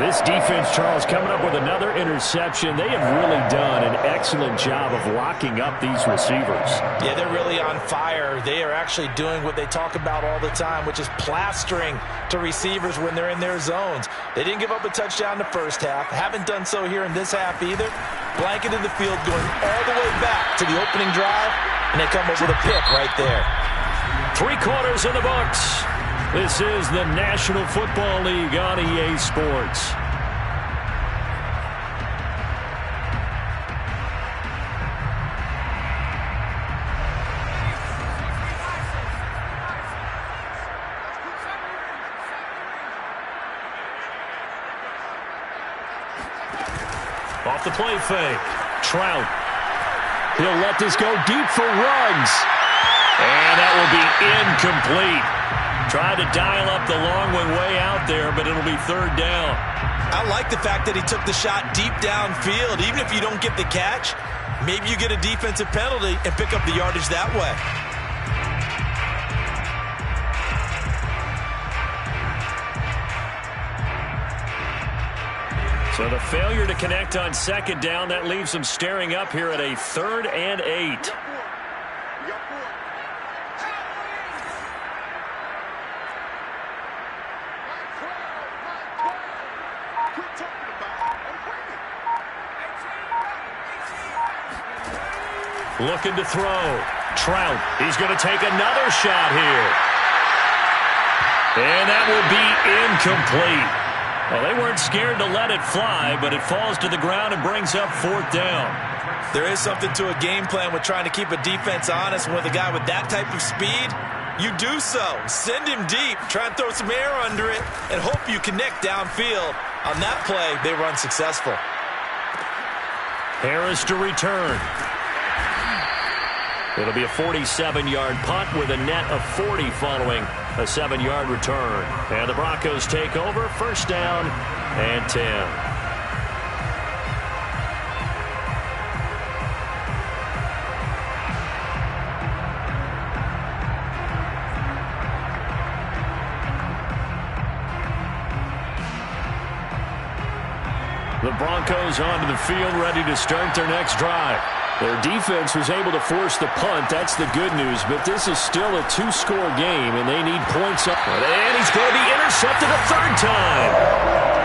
This defense, Charles, coming up with another interception. They have really done an excellent job of locking up these receivers. Yeah, they're really on fire. They are actually doing what they talk about all the time, which is plastering to receivers when they're in their zones. They didn't give up a touchdown in the first half. Haven't done so here in this half either. Blanketed the field, going all the way back to the opening drive, and they come up with a pick right there. 3 quarters in the books. This is the National Football League on EA Sports. Off the play fake. Trout. He'll let this go deep for Ruggs. And that will be incomplete. Tried to dial up the long one way out there, but it'll be 3rd down. I like the fact that he took the shot deep downfield. Even if you don't get the catch, maybe you get a defensive penalty and pick up the yardage that way. So the failure to connect on 2nd down, that leaves them staring up here at a 3rd and 8. Looking to throw. Trout. He's going to take another shot here. And that will be incomplete. Well, they weren't scared to let it fly, but it falls to the ground and brings up 4th down. There is something to a game plan with trying to keep a defense honest. With a guy with that type of speed, you do so. Send him deep, try and throw some air under it, and hope you connect downfield. On that play, they run successful. Harris to return. It'll be a 47-yard punt with a net of 40 following a 7-yard return. And the Broncos take over, 1st down and 10. The Broncos onto the field, ready to start their next drive. Their defense was able to force the punt. That's the good news, but this is still a 2-score game, and they need points up. And he's going to be intercepted a 3rd time.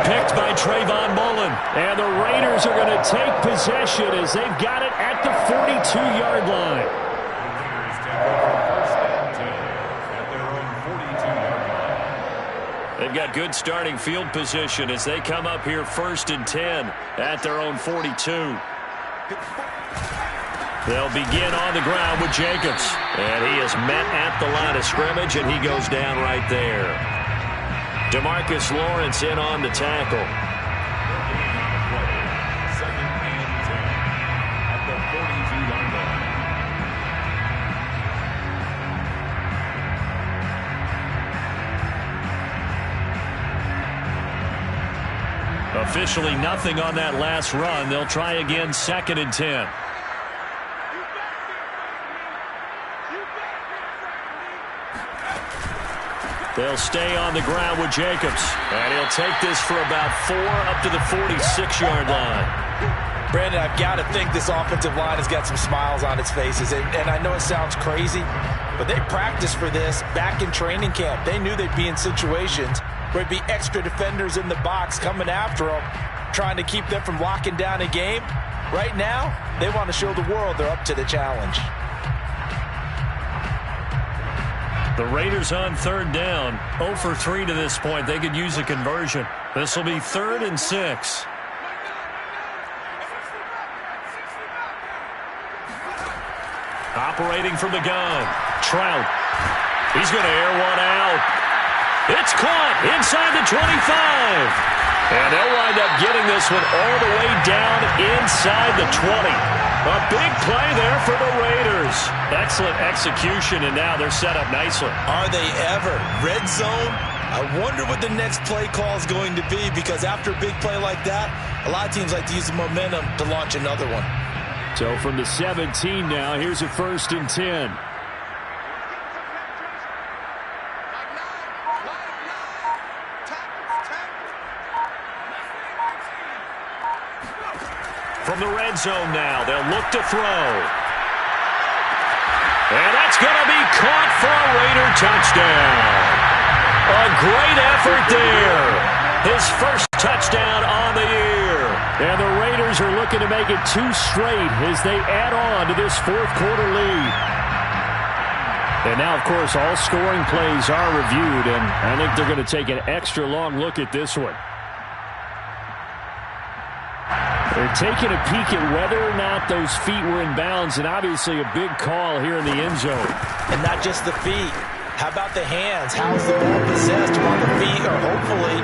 Picked by Trayvon Mullen. And the Raiders are going to take possession as they've got it at the 42-yard line. They've got good starting field position as they come up here 1st and 10 at their own 42. They'll begin on the ground with Jacobs. And he is met at the line of scrimmage, and he goes down right there. DeMarcus Lawrence in on the tackle. 2nd and 10 at the 42-yard line. Officially nothing on that last run. They'll try again 2nd and 10. They'll stay on the ground with Jacobs. And he'll take this for about 4 up to the 46-yard line. Brandon, I've got to think this offensive line has got some smiles on its faces. And I know it sounds crazy, but they practiced for this back in training camp. They knew they'd be in situations where there'd be extra defenders in the box coming after them, trying to keep them from locking down a game. Right now, they want to show the world they're up to the challenge. The Raiders on 3rd down, 0 for 3 to this point. They could use a conversion. This will be 3rd and 6. Operating from the gun, Trout. He's going to air one out. It's caught inside the 25. And they'll wind up getting this one all the way down inside the 20. A big play there for the Raiders. Excellent execution, and now they're set up nicely. Are they ever? Red zone? I wonder what the next play call is going to be, because after a big play like that, a lot of teams like to use the momentum to launch another one. So from the 17 now, here's a 1st and 10. From the red zone now, they'll look to throw. And that's going to be caught for a Raider touchdown. A great effort there. His first touchdown on the year. And the Raiders are looking to make it 2 straight as they add on to this 4th quarter lead. And now, of course, all scoring plays are reviewed, and I think they're going to take an extra long look at this one. They're taking a peek at whether or not those feet were in bounds, and obviously a big call here in the end zone. And not just the feet. How about the hands? How is the ball possessed while the feet are hopefully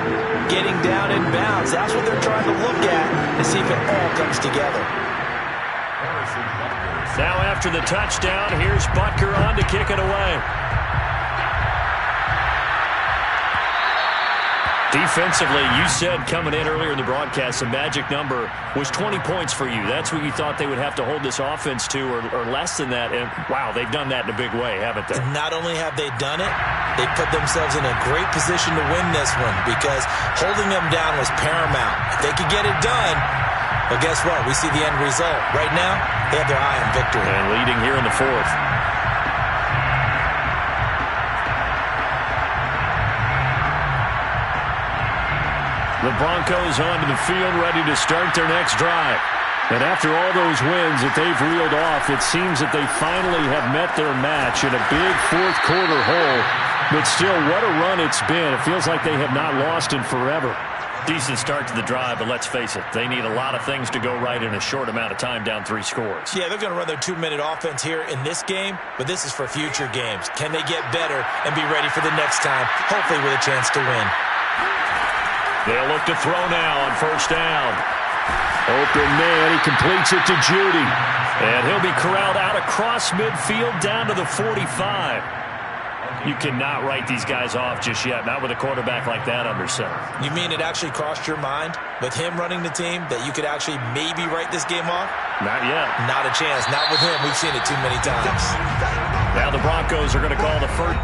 getting down in bounds? That's what they're trying to look at to see if it all comes together. Now after the touchdown, here's Butker on to kick it away. Defensively, you said coming in earlier in the broadcast, the magic number was 20 points for you. That's what you thought they would have to hold this offense to, or less than that. And, wow, they've done that in a big way, haven't they? And not only have they done it, they put themselves in a great position to win this one, because holding them down was paramount. If they could get it done, well, guess what? We see the end result. Right now, they have their eye on victory. And leading here in the 4th. The Broncos onto the field, ready to start their next drive. And after all those wins that they've reeled off, it seems that they finally have met their match in a big 4th quarter hole. But still, what a run it's been. It feels like they have not lost in forever. Decent start to the drive, but let's face it, they need a lot of things to go right in a short amount of time, down 3 scores. Yeah, they're going to run their 2-minute offense here in this game, but this is for future games. Can they get better and be ready for the next time, hopefully with a chance to win? They'll look to throw now on first down. Open man, he completes it to Judy. And he'll be corralled out across midfield down to the 45. You cannot write these guys off just yet, not with a quarterback like that under center. You mean it actually crossed your mind with him running the team that you could actually maybe write this game off? Not yet. Not a chance. Not with him. We've seen it too many times. Now the Broncos are going to call the first.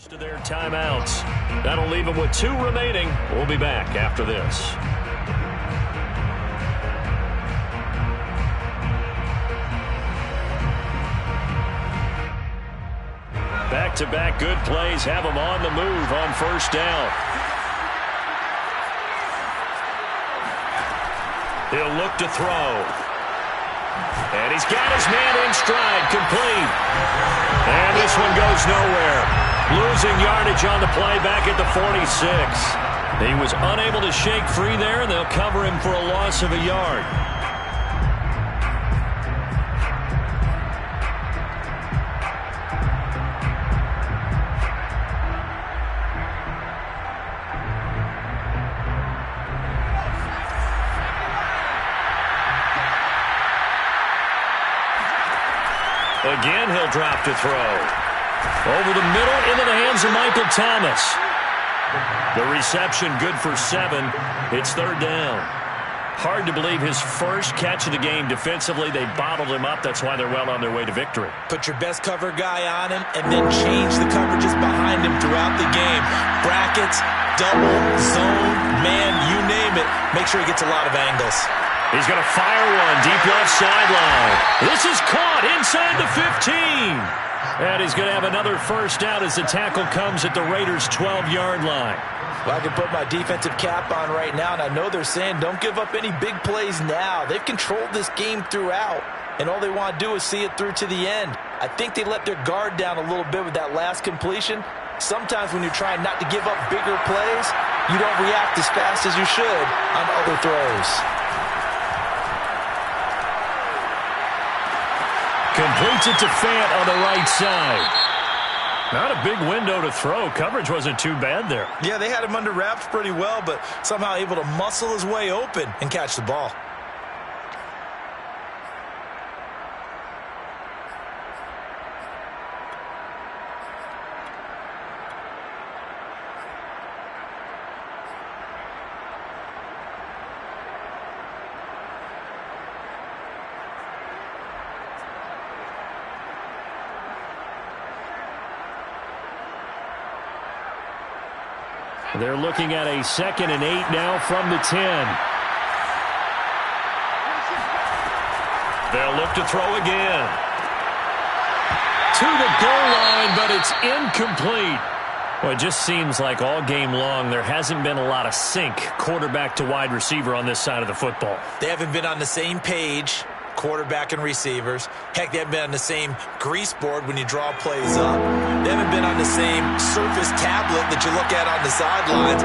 To their timeouts. That'll leave them with 2 remaining. We'll be back after this. Back-to-back good plays have them on the move on first down. He'll look to throw. And he's got his man in stride, complete. And this one goes nowhere. Losing yardage on the play back at the 46. He was unable to shake free there, and they'll cover him for a loss of a yard. Again, he'll drop to throw. Over the middle, into the hands of Michael Thomas. The reception good for 7. It's third down. Hard to believe his first catch of the game defensively. They bottled him up. That's why they're well on their way to victory. Put your best cover guy on him and then change the coverages behind him throughout the game. Brackets, double, zone, man, you name it. Make sure he gets a lot of angles. He's going to fire one deep left sideline. This is caught inside the 15. And he's going to have another first down as the tackle comes at the Raiders' 12-yard line. Well, I can put my defensive cap on right now, and I know they're saying don't give up any big plays now. They've controlled this game throughout, and all they want to do is see it through to the end. I think they let their guard down a little bit with that last completion. Sometimes when you're trying not to give up bigger plays, you don't react as fast as you should on other throws. Completes it to Fant on the right side. Not a big window to throw. Coverage wasn't too bad there. Yeah, they had him under wraps pretty well, but somehow able to muscle his way open and catch the ball. They're looking at a 2nd and 8 now from the 10. They'll look to throw again. To the goal line, but it's incomplete. Well, it just seems like all game long there hasn't been a lot of sync quarterback to wide receiver on this side of the football. They haven't been on the same page. quarterback and receivers. Heck, they haven't been on the same grease board when you draw plays up. They haven't been on the same Surface tablet that you look at on the sidelines.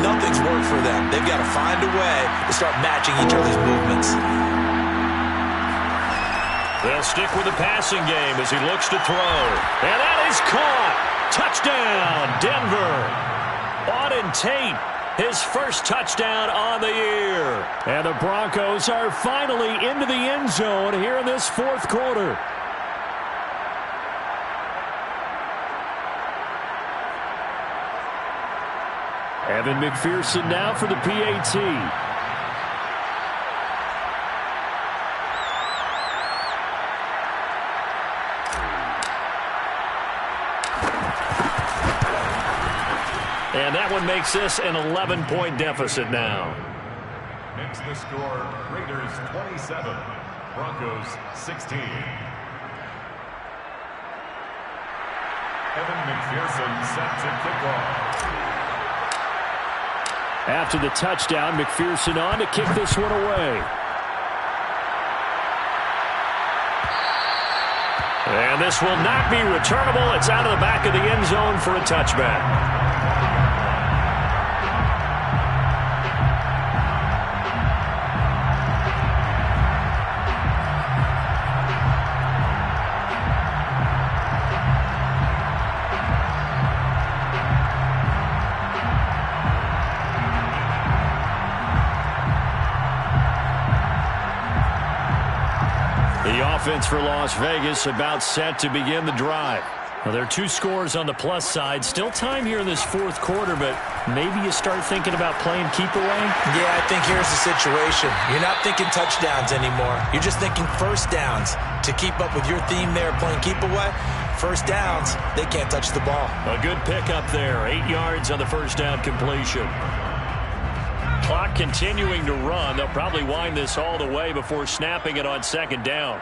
Nothing's worked for them. They've got to find a way to start matching each other's movements. They'll stick with the passing game as he looks to throw. And that is caught. Touchdown, Denver. Auden Tate, his first touchdown on the year. And the Broncos are finally into the end zone here in this fourth quarter. Evan McPherson now for the PAT. And that one makes this an 11-point deficit now. Next the score, Raiders 27, Broncos 16. Evan McPherson set to kick off. After the touchdown, McPherson on to kick this one away. And this will not be returnable. It's out of the back of the end zone for a touchback. Offense for Las Vegas about set to begin the drive. Well, there are two scores on the plus side. Still time here in this fourth quarter, but maybe you start thinking about playing keep away? Yeah, I think here's the situation. You're not thinking touchdowns anymore. You're just thinking first downs. To keep up with your theme there, playing keep away, first downs, they can't touch the ball. A good pickup there. 8 yards on the first down completion. Clock continuing to run. They'll probably wind this all the way before snapping it on second down.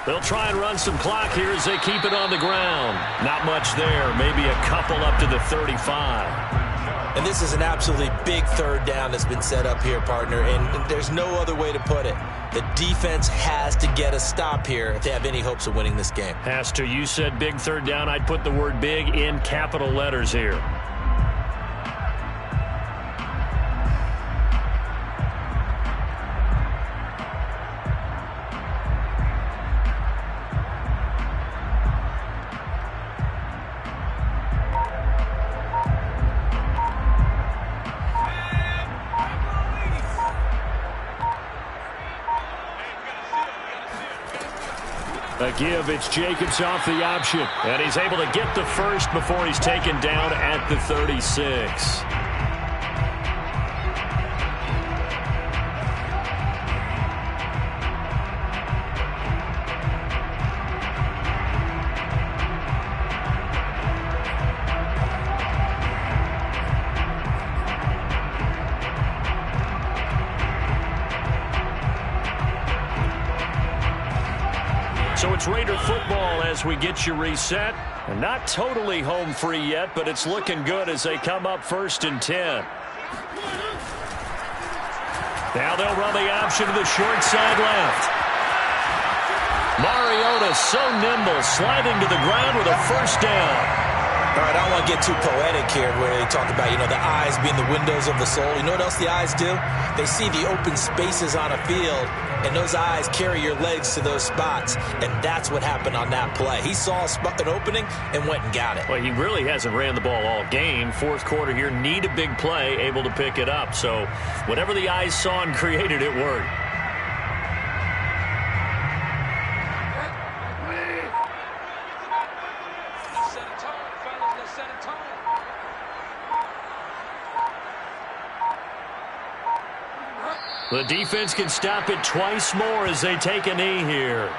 They'll try and run some clock here as they keep it on the ground. Not much there. Maybe a couple up to the 35. And this is an absolutely big third down that's been set up here, partner. And there's no other way to put it. The defense has to get a stop here if they have any hopes of winning this game. Has to. You said big third down. I'd put the word big in capital letters here. A give, it's Jacobs off the option. And he's able to get the first before he's taken down at the 36. So it's Raider football as we get you reset. And not totally home free yet, but it's looking good as they come up 1st and 10. Now they'll run the option to the short side left. Mariota so nimble, sliding to the ground with a first down. All right, I don't want to get too poetic here where they talk about, the eyes being the windows of the soul. You know what else the eyes do? They see the open spaces on a field, and those eyes carry your legs to those spots, and that's what happened on that play. He saw an opening and went and got it. Well, he really hasn't ran the ball all game. Fourth quarter here, need a big play, able to pick it up. So whatever the eyes saw and created, it worked. The defense can stop it twice more as they take a knee here.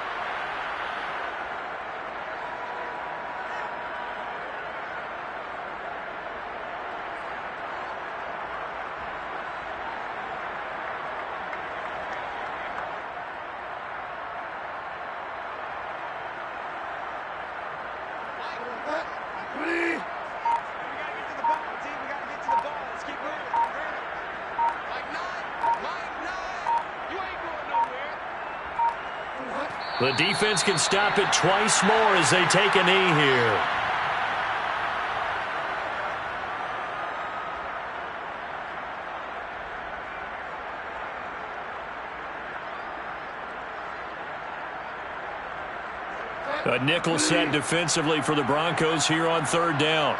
The defense can stop it twice more as they take a knee here. A nickel set defensively for the Broncos here on third down.